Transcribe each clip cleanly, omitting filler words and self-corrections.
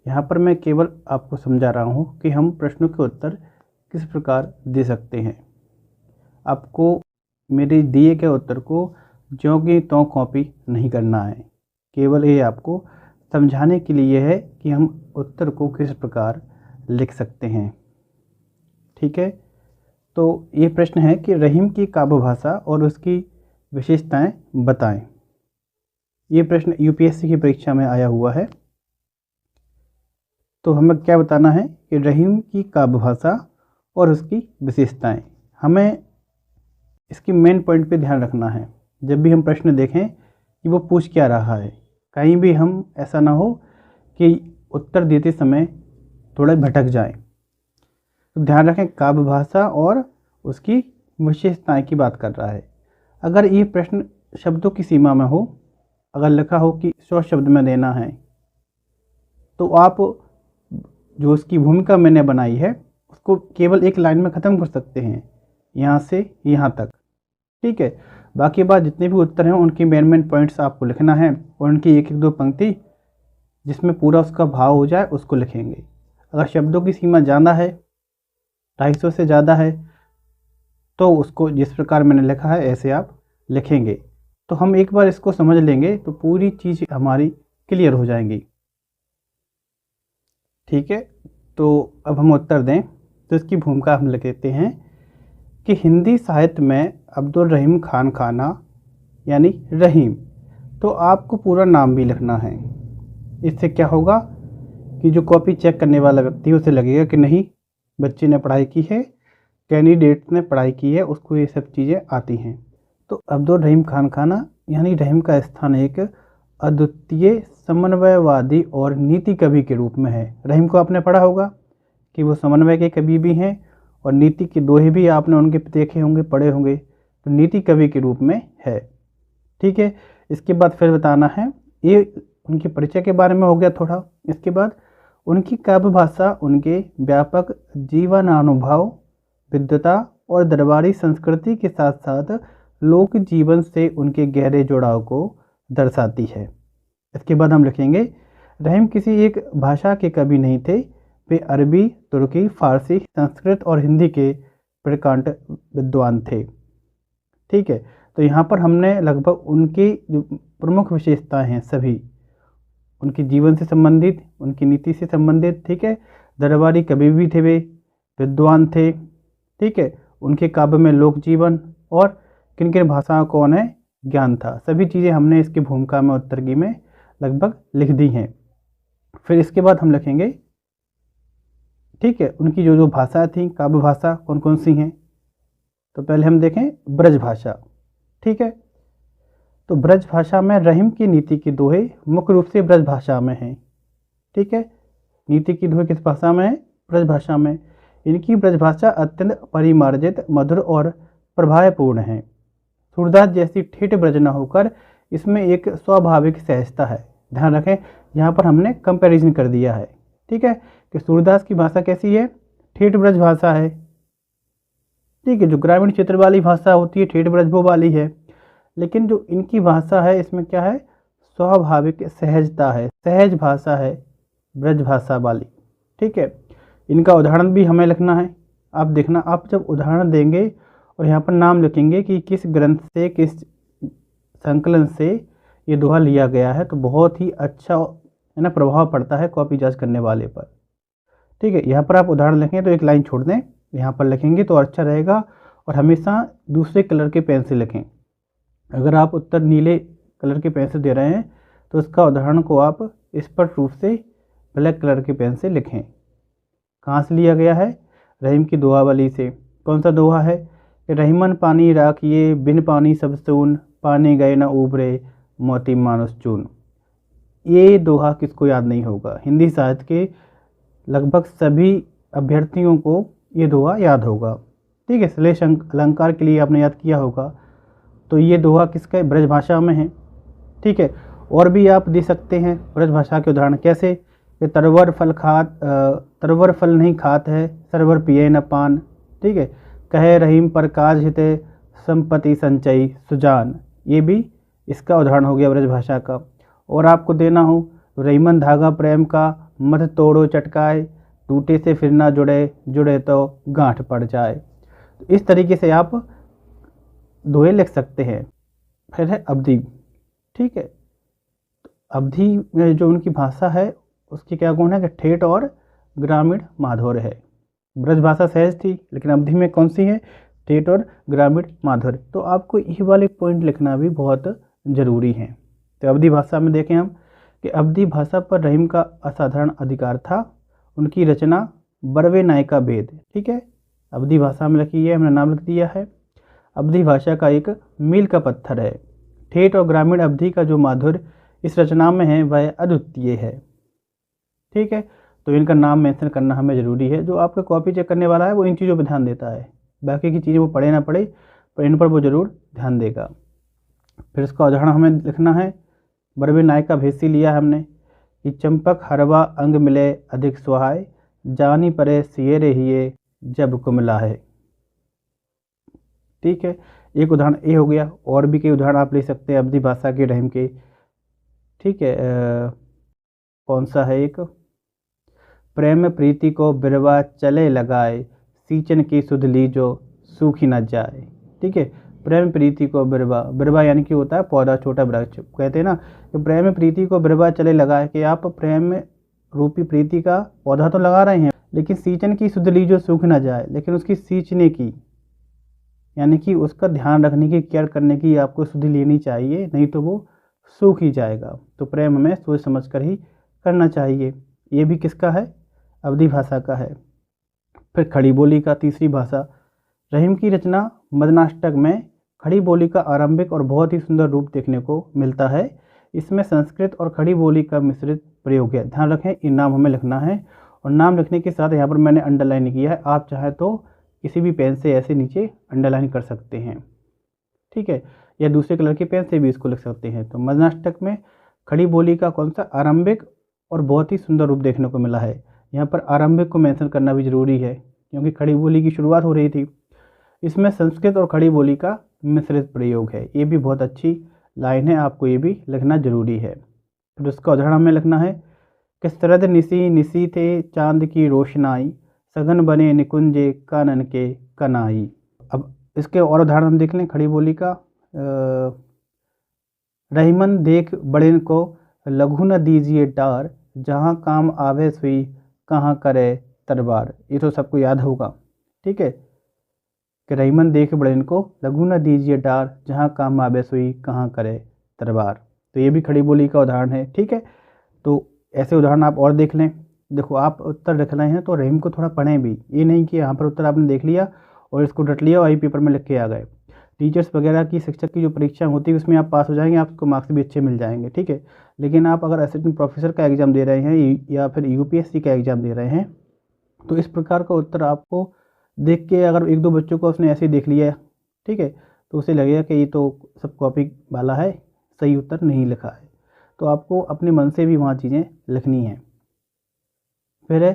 यहाँ पर मैं केवल आपको समझा रहा हूँ कि हम प्रश्नों के उत्तर किस प्रकार दे सकते हैं। आपको मेरे दिए गए उत्तर को ज्यों की त्यों कॉपी नहीं करना है, केवल ये आपको समझाने के लिए है कि हम उत्तर को किस प्रकार लिख सकते हैं। ठीक है, तो ये प्रश्न है कि रहीम की काव्य भाषा और उसकी विशेषताएं बताएं। ये प्रश्न यूपीएससी की परीक्षा में आया हुआ है। तो हमें क्या बताना है कि रहीम की काव्य भाषा और उसकी विशेषताएं। हमें इसकी मेन पॉइंट पे ध्यान रखना है जब भी हम प्रश्न देखें कि वो पूछ क्या रहा है। कहीं भी हम ऐसा ना हो कि उत्तर देते समय थोड़ा भटक जाएं। तो ध्यान रखें, काव्य भाषा और उसकी विशेषताएं की बात कर रहा है। अगर ये प्रश्न शब्दों की सीमा में हो, अगर लिखा हो कि 100 शब्द में देना है, तो आप जो उसकी भूमिका मैंने बनाई है उसको केवल एक लाइन में ख़त्म कर सकते हैं, यहाँ से यहाँ तक। ठीक है, बाकी बात जितने भी उत्तर हैं उनकी मेन पॉइंट्स आपको लिखना है और उनकी एक एक दो पंक्ति जिसमें पूरा उसका भाव हो जाए उसको लिखेंगे। अगर शब्दों की सीमा ज़्यादा है, 250 से ज़्यादा है, तो उसको जिस प्रकार मैंने लिखा है ऐसे आप लिखेंगे। तो हम एक बार इसको समझ लेंगे तो पूरी चीज़ हमारी क्लियर हो जाएंगी। ठीक है, तो अब हम उत्तर दें तो इसकी भूमिका हम लिखते हैं कि हिंदी साहित्य में अब्दुल रहीम खान खाना यानी रहीम। तो आपको पूरा नाम भी लिखना है। इससे क्या होगा कि जो कॉपी चेक करने वाला व्यक्ति उसे लगेगा कि नहीं, बच्चे ने पढ़ाई की है, कैंडिडेट ने पढ़ाई की है, उसको ये सब चीज़ें आती हैं। तो अब्दुल रहीम खान खाना यानी रहीम का स्थान एक अद्वितीय समन्वयवादी और नीति कवि के रूप में है। रहीम को आपने पढ़ा होगा कि वो समन्वय के कवि भी हैं और नीति के दोहे भी आपने उनके देखे होंगे, पढ़े होंगे। तो नीति कवि के रूप में है। ठीक है, इसके बाद फिर बताना है, ये उनके परिचय के बारे में हो गया थोड़ा। इसके बाद उनकी काव्य भाषा उनके व्यापक जीवनानुभव, विद्वता और दरबारी संस्कृति के साथ साथ लोक जीवन से उनके गहरे जुड़ाव को दर्शाती है। इसके बाद हम लिखेंगे, रहीम किसी एक भाषा के कवि नहीं थे, वे अरबी, तुर्की, फारसी, संस्कृत और हिंदी के प्रकांड विद्वान थे। ठीक है, तो यहाँ पर हमने लगभग उनकी जो प्रमुख विशेषताएं हैं सभी उनके जीवन से संबंधित, उनकी नीति से संबंधित। ठीक है, दरबारी कवि भी थे, वे विद्वान थे। ठीक है, उनके काव्य में लोक जीवन और किन किन भाषाओं को उन्हें ज्ञान था, सभी चीज़ें हमने इसकी भूमिका में उत्तर की में लगभग लिख दी हैं। फिर इसके बाद हम लिखेंगे, ठीक है, उनकी जो जो भाषाएं थी, काव्य भाषा कौन कौन सी हैं। तो पहले हम देखें ब्रज भाषा। ठीक है, तो ब्रज भाषा में रहीम की नीति के दोहे मुख्य रूप से ब्रज भाषा में हैं। ठीक है, नीति की दोहे किस भाषा में है? ब्रज भाषा में। इनकी ब्रज भाषा अत्यंत परिमार्जित, मधुर और प्रभावपूर्ण है। सूरदास जैसी ठेठ ब्रज न होकर इसमें एक स्वाभाविक सहजता है। ध्यान रखें, यहाँ पर हमने कंपैरिजन कर दिया है। ठीक है, कि सूरदास की भाषा कैसी है? ठेठ ब्रज भाषा है। ठीक है, जो ग्रामीण क्षेत्र वाली भाषा होती है ठेठ ब्रज वो वाली है, लेकिन जो इनकी भाषा है इसमें क्या है? स्वाभाविक सहजता है, सहज भाषा है ब्रज भाषा वाली। ठीक है, इनका उदाहरण भी हमें लिखना है। आप देखना, आप जब उदाहरण देंगे और यहाँ पर नाम लिखेंगे कि किस ग्रंथ से, किस संकलन से ये दोहा लिया गया है, तो बहुत ही अच्छा है ना प्रभाव पड़ता है कॉपी जांच करने वाले पर। ठीक है, यहाँ पर आप उदाहरण लिखें तो एक लाइन छोड़ दें, यहाँ पर लिखेंगे तो अच्छा रहेगा। और हमेशा दूसरे कलर के पेन से लिखें। अगर आप उत्तर नीले कलर के पेन से दे रहे हैं तो उसका उदाहरण को आप स्पष्ट रूप से ब्लैक कलर के पेन से लिखें। कहाँ से लिया गया है? रहीम की दोहावली से। कौन सा दोहा है? रहीमन पानी राखिए, बिन पानी सब सून, पानी गए न उबरे, मोती मानुस चून। ये दोहा किसको याद नहीं होगा? हिंदी साहित्य के लगभग सभी अभ्यर्थियों को ये दोहा याद होगा। ठीक है, श्लेष अलंकार के लिए आपने याद किया होगा। तो ये दोहा किसका है? ब्रज भाषा में है। ठीक है, और भी आप दे सकते हैं ब्रज भाषा के उदाहरण। कैसे? कि तरवर फल नहीं खात है, सरवर पिए न पान। ठीक है, कहे रहीम पर काज हित, संपत्ति संचयी सुजान। ये भी इसका उदाहरण हो गया ब्रज भाषा का। और आपको देना हो, रहीमन धागा प्रेम का, मत तोड़ो चटकाए, टूटे से फिर ना जुड़े, जुड़े तो गांठ पड़ जाए। तो इस तरीके से आप दोहे लिख सकते हैं। फिर है अवधि। ठीक है, अवधि में जो उनकी भाषा है उसके क्या गुण है कि ठेठ और ग्रामीण माधुर्य है। ब्रज भाषा सहज थी, लेकिन अवधि में कौन सी है? ठेठ और ग्रामीण माधुर्य। तो आपको ये वाले पॉइंट लिखना भी बहुत ज़रूरी है। तो अवधि भाषा में देखें हम कि अवधि भाषा पर रहीम का असाधारण अधिकार था। उनकी रचना बरवे नायका भेद। ठीक है, अवधि भाषा में लिखी है, हमने नाम लिख दिया है। अवधि भाषा का एक मील का पत्थर है। ठेठ और ग्रामीण अवधि का जो माधुर्य इस रचना में है वह अद्वितीय है। ठीक है, तो इनका नाम मेंशन करना हमें ज़रूरी है। जो आपका कॉपी चेक करने वाला है वो इन चीज़ों पर ध्यान देता है, बाकी की चीज़ें वो पढ़े ना पढ़े, पर इन पर वो ज़रूर ध्यान देगा। फिर इसका उदाहरण हमें लिखना है। बरवे नायका भेसी लिया हमने कि चंपक हरवा अंग मिले अधिक सुहाय, जानी परे सिये रहिए जब कुमला है। ठीक है, एक उदाहरण ये हो गया, और भी कई उदाहरण आप ले सकते हैं अवधि भाषा के रहीम के। ठीक है, कौन सा है एक? प्रेम प्रीति को बिरवा चले लगाए, सींचन की सुध लीजो सूखी न जाए। ठीक है, प्रेम प्रीति को बिरवा, बिरवा यानी कि होता है पौधा, छोटा वृक्ष। कहते हैं ना कि प्रेम प्रीति को बिरवा चले लगाए, कि आप प्रेम रूपी प्रीति का पौधा तो लगा रहे हैं, लेकिन सींचन की सुध लीजो सूख न जाए, लेकिन उसकी सींचने की यानी कि उसका ध्यान रखने की, केयर करने की आपको सुधि लेनी चाहिए, नहीं तो वो सूख ही जाएगा। तो प्रेम हमें सोच समझ कर ही करना चाहिए। ये भी किसका है? अवधि भाषा का है। फिर खड़ी बोली का तीसरी भाषा। रहीम की रचना मदनाष्टक में खड़ी बोली का आरंभिक और बहुत ही सुंदर रूप देखने को मिलता है। इसमें संस्कृत और खड़ी बोली का मिश्रित प्रयोग है। ध्यान रखें, ये नाम हमें लिखना है, और नाम लिखने के साथ यहाँ पर मैंने अंडरलाइन किया है। आप चाहें तो किसी भी पेन से ऐसे नीचे अंडरलाइन कर सकते हैं। ठीक है, या दूसरे कलर के पेन से भी इसको लिख सकते हैं। तो मदनाष्टक में खड़ी बोली का कौन सा? आरंभिक और बहुत ही सुंदर रूप देखने को मिला है। यहाँ पर आरंभिक को मेंशन करना भी ज़रूरी है, क्योंकि खड़ी बोली की शुरुआत हो रही थी। इसमें संस्कृत और खड़ी बोली का मिश्रित प्रयोग है। ये भी बहुत अच्छी लाइन है, आपको ये भी लिखना जरूरी है। फिर उसका उदाहरण हमें लिखना है कि शरद निसी निसी थे चांद की रोशनाई, सघन बने निकुंजे कानन के कनाई। अब इसके और उदाहरण हम देख लें खड़ी बोली का। रहीमन देख बड़ेन को लघु न दीजिए डार, जहाँ काम आवे सुई कहाँ करे तरबार। ये तो सबको याद होगा। ठीक है, कि रहीमन देख बड़ेन को लघु न दीजिए डार, जहाँ काम आवे सुई कहाँ करे तरबार। तो ये भी खड़ी बोली का उदाहरण है। ठीक है, तो ऐसे उदाहरण आप और देख लें। देखो, आप उत्तर लिख रहे हैं तो रहीम को थोड़ा पढ़ें भी। ये नहीं कि यहाँ पर उत्तर आपने देख लिया और इसको रट लिया और आई पेपर में लिख के आ गए। टीचर्स वगैरह की, शिक्षक की जो परीक्षा होती है उसमें आप पास हो जाएंगे, आपको मार्क्स भी अच्छे मिल जाएंगे। ठीक है, लेकिन आप अगर असिस्टेंट प्रोफेसर का एग्ज़ाम दे रहे हैं या फिर यूपीएससी का एग्ज़ाम दे रहे हैं, तो इस प्रकार का उत्तर आपको देख के, अगर एक दो बच्चों को उसने ऐसे ही देख लिया, ठीक है, तो उसे लगेगा कि ये तो सब कॉपी वाला है, सही उत्तर नहीं लिखा है। तो आपको अपने मन से भी वहाँ चीज़ें लिखनी हैं। फिर है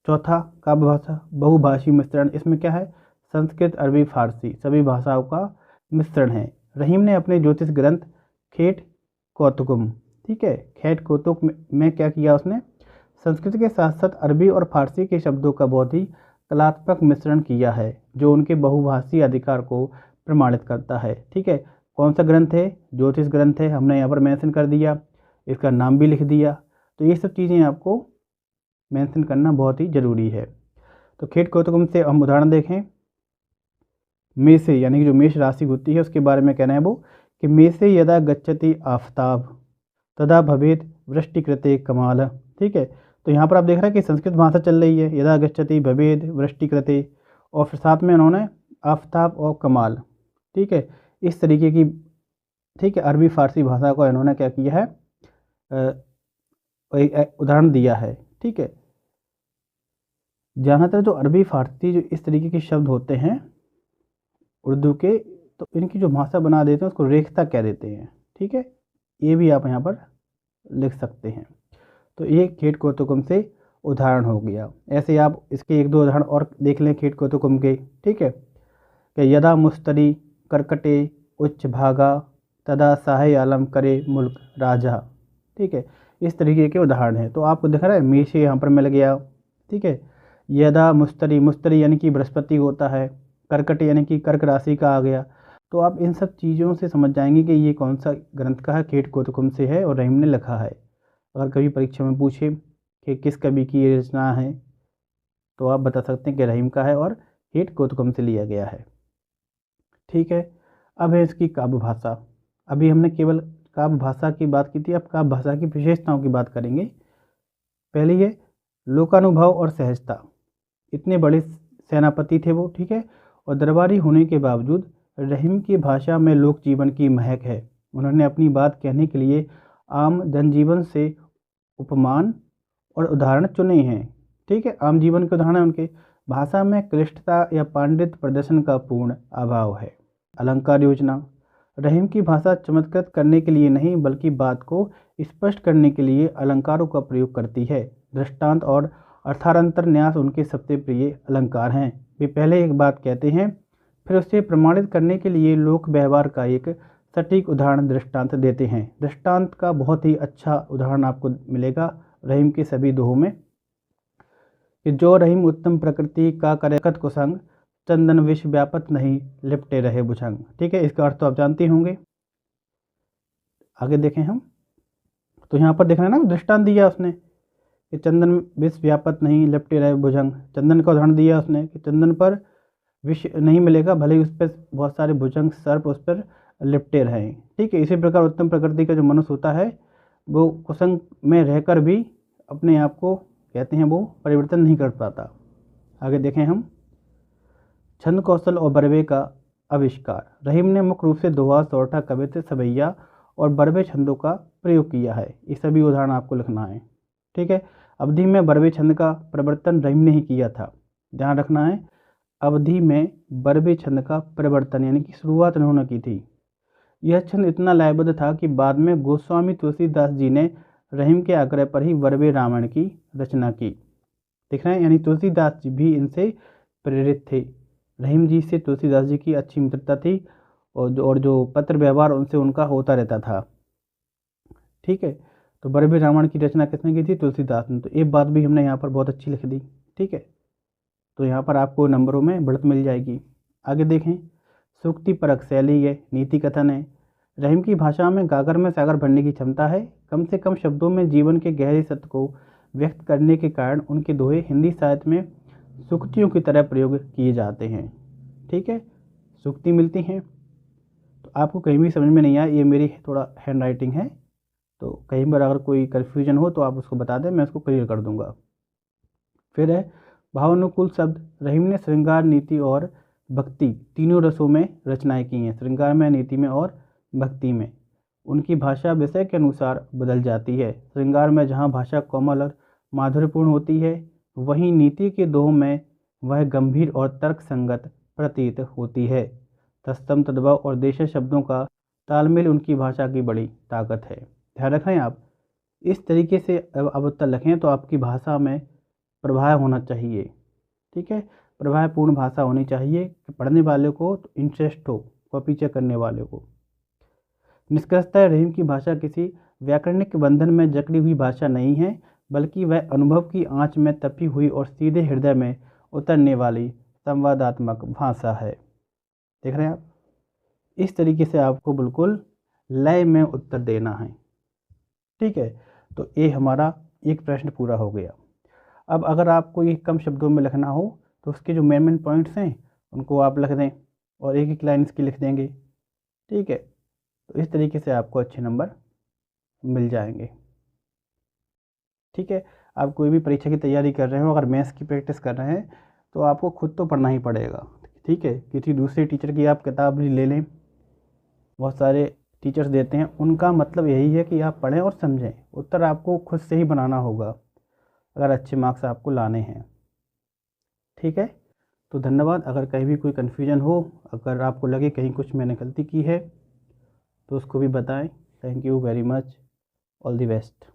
चौथा काव्य भाषा बहुभाषी मिश्रण। इसमें क्या है? संस्कृत, अरबी, फारसी सभी भाषाओं का मिश्रण है। रहीम ने अपने ज्योतिष ग्रंथ खेट कौतुकम, ठीक है, खेट कौतुक में क्या किया उसने? संस्कृत के साथ साथ अरबी और फारसी के शब्दों का बहुत ही कलात्मक मिश्रण किया है, जो उनके बहुभाषी अधिकार को प्रमाणित करता है। ठीक है, कौन सा ग्रंथ है? ज्योतिष ग्रंथ है, हमने यहाँ पर मेंशन कर दिया, इसका नाम भी लिख दिया। तो ये सब चीज़ें आपको मेंशन करना बहुत ही ज़रूरी है। तो खेट कौतुकम से हम उदाहरण देखें। मेषे यानी कि जो मेष राशि होती है उसके बारे में कहना है वो कि मेषे यदा गच्छति आफताब तदा भवेत वृष्टिकृते कमाल। ठीक है, तो यहाँ पर आप देख रहे हैं कि संस्कृत भाषा चल रही है, यदा गच्छति भवेत वृष्टिकृते, और फिर साथ में उन्होंने आफताब और कमाल, ठीक है, इस तरीके की, ठीक है, अरबी फारसी भाषा को इन्होंने क्या किया है, उदाहरण दिया है। ठीक है, ज़्यादातर जो अरबी फारसी जो इस तरीके के शब्द होते हैं उर्दू के, तो इनकी जो भाषा बना देते हैं उसको रेखता कह देते हैं। ठीक है, ये भी आप यहाँ पर लिख सकते हैं। तो ये खेट कौतुकम से उदाहरण हो गया। ऐसे आप इसके एक दो उदाहरण और देख लें खेट कौतुकम के। ठीक है, कि यदा मुस्तरी करकटे उच्च भागा तदा साहे आलम करे मुल्क राजा। ठीक है, इस तरीके के उदाहरण हैं। तो आपको दिख रहा है मीशे यहाँ पर मिल गया, ठीक है। यदा मुस्तरी, मुस्तरी यानी कि बृहस्पति होता है। कर्कट यानी कि कर्क राशि का आ गया। तो आप इन सब चीज़ों से समझ जाएंगे कि ये कौन सा ग्रंथ का है, खेट कोतकुम से है और रहीम ने लिखा है। अगर कभी परीक्षा में पूछे कि किस कवि की ये रचना है, तो आप बता सकते हैं कि रहीम का है और खेट कोतकुम से लिया गया है, ठीक है। अब है इसकी काव्य भाषा। अभी हमने केवल काव्य भाषा की बात की थी, अब काव्य भाषा की विशेषताओं की बात करेंगे। पहले ये लोकानुभव और सहजता। इतने बड़े सेनापति थे वो, ठीक है, और दरबारी होने के बावजूद रहीम की भाषा में लोक जीवन की महक है। उन्होंने अपनी बात कहने के लिए आम जनजीवन से उपमान और उदाहरण चुने हैं, ठीक है। आम जीवन के उदाहरण उनके। भाषा में क्लिष्टता या पांडित्य प्रदर्शन का पूर्ण अभाव है। अलंकार योजना। रहीम की भाषा चमत्कृत करने के लिए नहीं बल्कि बात को स्पष्ट करने के लिए अलंकारों का प्रयोग करती है। दृष्टांत और अर्थांतर न्यास उनके सबसे प्रिय अलंकार हैं। वे पहले एक बात कहते हैं, फिर उसे प्रमाणित करने के लिए लोक व्यवहार का एक सटीक उदाहरण दृष्टांत देते हैं। दृष्टांत का बहुत ही अच्छा उदाहरण आपको मिलेगा रहीम के सभी दोहों में, कि जो रहीम उत्तम प्रकृति का करकत कुसंग, चंदन विष व्यापत नहीं लिपटे रहे भुजंग, ठीक है। इसका अर्थ तो आप जानते होंगे। आगे देखें हम, तो यहाँ पर देख रहे हैं ना, दृष्टांत दिया उसने कि चंदन विष व्यापत नहीं लिपटे रहे भुजंग। चंदन का उदाहरण दिया उसने कि चंदन पर विष नहीं मिलेगा, भले ही उस पर बहुत सारे भुजंग सर्प उस पर लिपटे रहें, ठीक है। इसी प्रकार उत्तम प्रकृति का जो मनुष्य होता है वो कुसंग में रहकर भी अपने आप को कहते हैं वो परिवर्तन नहीं कर पाता। आगे देखें हम, छंद कौशल और बरवे का आविष्कार। रहीम ने मुख्य रूप से दोहा, सौरठा, कवित्त, सवैया और बरवे छंदों का प्रयोग किया है। ये सभी उदाहरण आपको लिखना है, ठीक है। अवधि में बरवे छंद का प्रवर्तन रहीम ने ही किया था, ध्यान रखना है। अवधि में बरवे छंद का प्रवर्तन यानी कि शुरुआत उन्होंने की थी। यह छंद इतना लयबद्ध था कि बाद में गोस्वामी तुलसीदास जी ने रहीम के आग्रह पर ही बरवे रामायण की रचना की। देख रहे हैं, यानी तुलसीदास जी भी इनसे प्रेरित थे। रहीम जी से तुलसीदास जी की अच्छी मित्रता थी और जो पत्र व्यवहार उनसे उनका होता रहता था, ठीक है। तो बरवे रामायण की रचना किसने की थी? तुलसीदास ने। तो एक बात भी हमने यहाँ पर बहुत अच्छी लिख दी, ठीक है। तो यहाँ पर आपको नंबरों में बढ़त मिल जाएगी। आगे देखें, सूक्ति परक शैली है, नीति कथन है। रहीम की भाषा में गागर में सागर भरने की क्षमता है। कम से कम शब्दों में जीवन के गहरे सत्य को व्यक्त करने के कारण उनके दोहे हिंदी साहित्य में सूक्तियों की तरह प्रयोग किए जाते हैं, ठीक है। सूक्ति मिलती हैं। तो आपको कहीं भी समझ में नहीं आया, ये मेरी थोड़ा हैंड राइटिंग है, तो कहीं पर अगर कोई कन्फ्यूजन हो तो आप उसको बता दें, मैं उसको क्लियर कर दूंगा। फिर है भावानुकूल शब्द। रहीम ने श्रृंगार, नीति और भक्ति तीनों रसों में रचनाएं की हैं। श्रृंगार में, नीति में और भक्ति में। उनकी भाषा विषय के अनुसार बदल जाती है। श्रृंगार में जहाँ भाषा कोमल और माधुर्यपूर्ण होती है, वहीं नीति के दोह में वह गंभीर और तर्क संगत प्रतीत होती है। तत्सम, तद्भव और देशज शब्दों का तालमेल उनकी भाषा की बड़ी ताकत है। ध्यान रखें, आप इस तरीके से अब उत्तर लिखें तो आपकी भाषा में प्रभाव होना चाहिए, ठीक है। प्रभावपूर्ण भाषा होनी चाहिए कि पढ़ने वाले को तो इंटरेस्ट हो, कॉपी चेक करने वाले को। निष्कर्षतः रहीम की भाषा किसी व्याकरणिक बंधन में जकड़ी हुई भाषा नहीं है, बल्कि वह अनुभव की आंच में तपी हुई और सीधे हृदय में उतरने वाली संवादात्मक भाषा है। देख रहे हैं आप, इस तरीके से आपको बिल्कुल लय में उत्तर देना है, ठीक है। तो ये हमारा एक प्रश्न पूरा हो गया। अब अगर आपको ये कम शब्दों में लिखना हो तो उसके जो मेन पॉइंट्स हैं उनको आप लिख दें और एक एक लाइन इसकी लिख देंगे, ठीक है। तो इस तरीके से आपको अच्छे नंबर मिल जाएंगे, ठीक है। आप कोई भी परीक्षा की तैयारी कर रहे हो, अगर मैथ्स की प्रैक्टिस कर रहे हैं तो आपको खुद तो पढ़ना ही पड़ेगा, ठीक है। किसी दूसरे टीचर की आप किताब भी ले लें, बहुत सारे टीचर्स देते हैं, उनका मतलब यही है कि आप पढ़ें और समझें। उत्तर आपको खुद से ही बनाना होगा अगर अच्छे मार्क्स आपको लाने हैं, ठीक है। तो धन्यवाद। अगर कहीं भी कोई कन्फ्यूजन हो, अगर आपको लगे कहीं कुछ मैंने गलती की है तो उसको भी बताएं। Thank you very much, all the best.